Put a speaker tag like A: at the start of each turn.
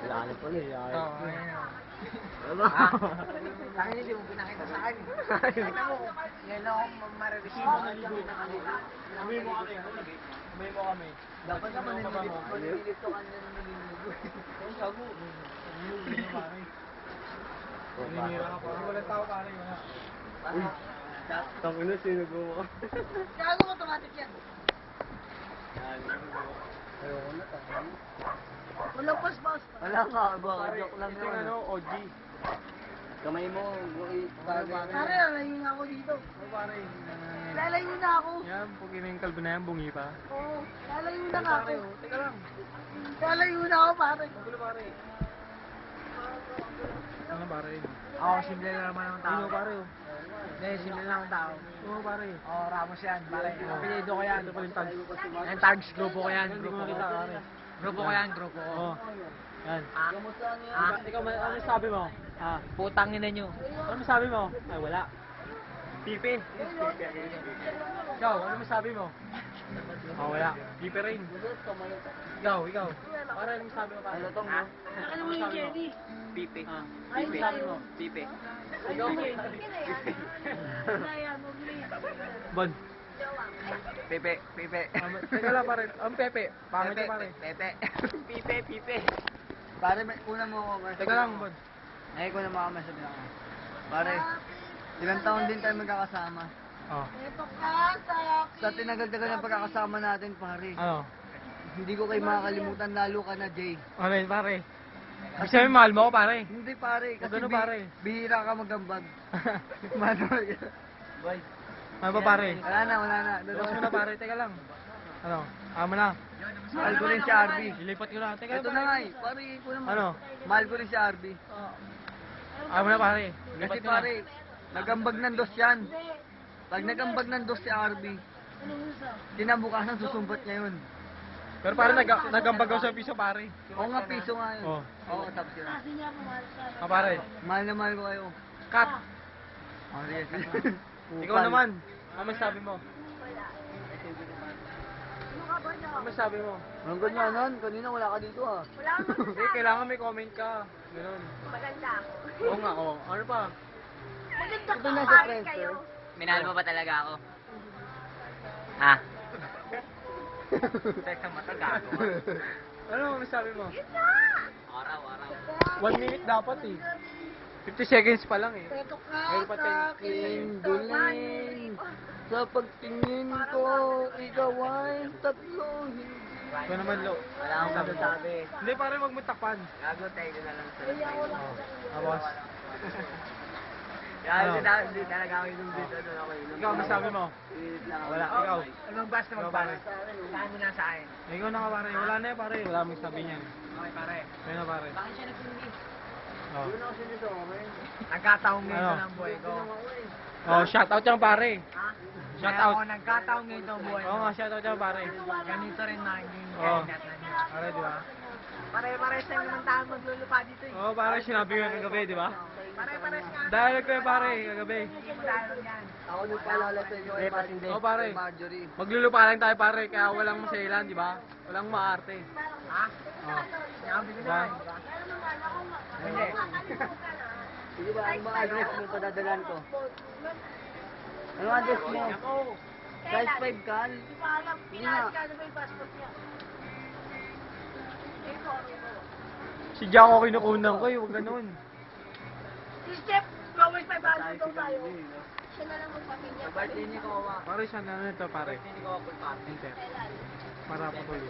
A: Wala ka na pala eh.
B: Oo, ayun.
A: Ano?
B: Tangin hindi mo pinakita sa akin. Kita mo, ngayon ako marireceive mo naligo.
C: Amoy mo kami. Amoy mo kami.
B: Dapat naman nililip ko kanina na naliligo.
C: Ang sago. Ano pare? Naninira ka pa. Walang tao pare. Wala.
A: Uy. Tangina, sino gumawa?
B: Gago automatic yan.
A: Ayoko na, tangina.
B: Walang pas-pas.
A: Wala nga, baka joke lang
C: Ito yung
A: yun.
C: ano, OG.
A: Kamay mo,
B: Pare, lalayo na ako dito.
C: Ano pare?
B: Lalayo na ako.
C: Yan, pag yung kalbo na yan, bungi pa.
B: Oo, lalayo na nga ako.
C: Teka lang.
B: Lalayo na ako, pare.
C: Magulo pare. Ano pare?
B: Oo, simple lang naman ang tao.
C: Ano pare?
B: Hindi, simple lang ang tao.
C: Oo pare.
B: Oo, Ramos yan, pare. Apelido ko yan.
C: Ito pala yung tags.
B: Yan, tags, grupo ko yan.
C: Hindi ko
B: Grupo ko.
C: makita pare.
B: Grupo ko yan, grupo ko.
C: Oo. Yan.
B: Ikaw,
C: Ano sabi mo?
B: putang ina nyo.
C: Ano sabi mo? Ay, wala. Pipi. Ikaw, ano sabi mo? Oh, wala. Pipi rin. Ikaw. Para ano sabi mo pare?
A: Ano tong, no?
B: Ano mo yung Jenny?
A: Pipi.
B: Ay,
C: Pipi. Sabi mo?
A: Pipi.
C: Ikaw, Bon.
A: Pepe. Pepe.
C: Teka lang pare. Ang Pepe. Pangit ka pare.
A: Pepe. Pipe. Pare, kuna mo ako.
C: Teka lang, Bon.
A: Ay, kuna mo ako masabi ako. Pare, ilang taon din tayo magkakasama.
C: Oh.
B: Ito ka sa akin.
A: Sa tinagal-tagal ng pagkakasama natin, pare.
C: Ano?
A: Hindi ko kayo makakalimutan, lalo ka na, Jay.
C: Ano yun pare? Ibig sabihin, mahal mo ako pare.
A: Hindi, pare. Kasi
C: Ano, pare?
A: bihira ka magambag. Manual ka. Boy.
C: Ano ba pare?
A: Wala na.
C: Tapos mo na pare. Teka lang. Ano? Amo na.
A: Mahal ko rin si Arby.
C: Ilipat ko na. Teka lang
A: Ito
C: pare.
A: na nga eh. Pare, kuna mo.
C: Ano?
A: Mahal ko rin si Arby.
C: Amo na pare.
A: Kasi
C: Ilipat ko na.
A: pare, nagambag ng dos yan. Pag nagambag ng dos si Arby, kinabukasan susumbat niya yun.
C: Pero pare, nagambag ako sa piso pare.
A: Oo nga, piso nga yun.
C: Oo.
A: Oo, tapos yun.
C: Ah pare.
A: Mahal na mahal ko kayo.
C: Cut.
A: Oh, yes.
C: Ikaw naman. Ano sabi mo? Ano sabi mo?
A: Ang ganyanan, kanina wala ka dito ah.
C: Hindi, kailangan may comment ka. Ganun.
D: Maganda ako.
C: Oo nga, oo. Ano pa?
D: Maganda
A: Ito
D: ka,
A: na sa
D: pare
A: friends,
D: kayo.
A: Minahal mo ba talaga ako? Ha?
B: Teka, matagago.
C: Ano sabi mo?
D: Yun na!
A: Araw.
C: 1 minute dapat eh. 50 seconds pa lang eh.
B: Ito ka
C: Meron pa
B: sa
C: tayong
B: akin.
A: Duling sa pagtingin ko, ikaw ay tatlo.
C: Ito naman lo.
A: Wala akong masasabi.
C: Hindi pare, wag mo takpan.
A: Gago tayo na lang sa
C: Tapos,
A: Kaya
C: Ano?
A: hindi talaga ako inom dito. Doon ako inom.
C: ikaw, ano sabi mo? Wala, ikaw.
B: Anong basta magpare? Saan mo na sa akin?
C: Ikaw na ka pare. Wala na eh pare. Wala mong sabi niyan.
B: Okay, pare.
C: Kaya na pare.
B: Bakit siya nagsundi?
C: Oh.
B: Nagkataong ngayon
C: Ano?
B: na ng buhay ko.
C: Oh, shout out yan pare.
B: Ha?
C: Shout
B: Kaya
C: out.
B: ako nagkataong ngayon ng buhay
C: Oo
B: ko.
C: nga, shout out yan pare.
B: Ganito rin naging
C: Oo.
B: kainat na niya.
C: Pare, di ba?
B: Pare-pares tayo naman tayo maglulupa dito eh.
C: Oo, pare, sinabi ko yung kagabi, di ba?
B: Pare-pares nga.
C: Dahil ko yung pare, kagabi.
B: Hindi mo dahil yan.
A: Ako nagpaalala sa inyo kay Pasinde.
C: Oo, pare.
A: Kay Marjorie.
C: Maglulupa lang tayo pare, kaya walang masailan, di ba? Walang maarte.
B: Ha?
C: Oh.
B: Sinabi ko
C: Diba?
B: na di ba? Hindi.
A: Sige ba, ano ba address mo padadalan ko? Ano address mo? Size 5 ka?
D: Hindi pa alam, pinalas ka na ba yung passport niya? Eh, sorry mo.
C: Si Jack ako kinukunan ko, huwag ganun.
D: Si Steph, flowers 500 daw tayo. Siya na lang magpamilya.
A: Sa birthday ni Kowa.
C: Pare, siya na ito pare.
A: Birthday ni Kowa, full party.
C: Enter. Para patuloy.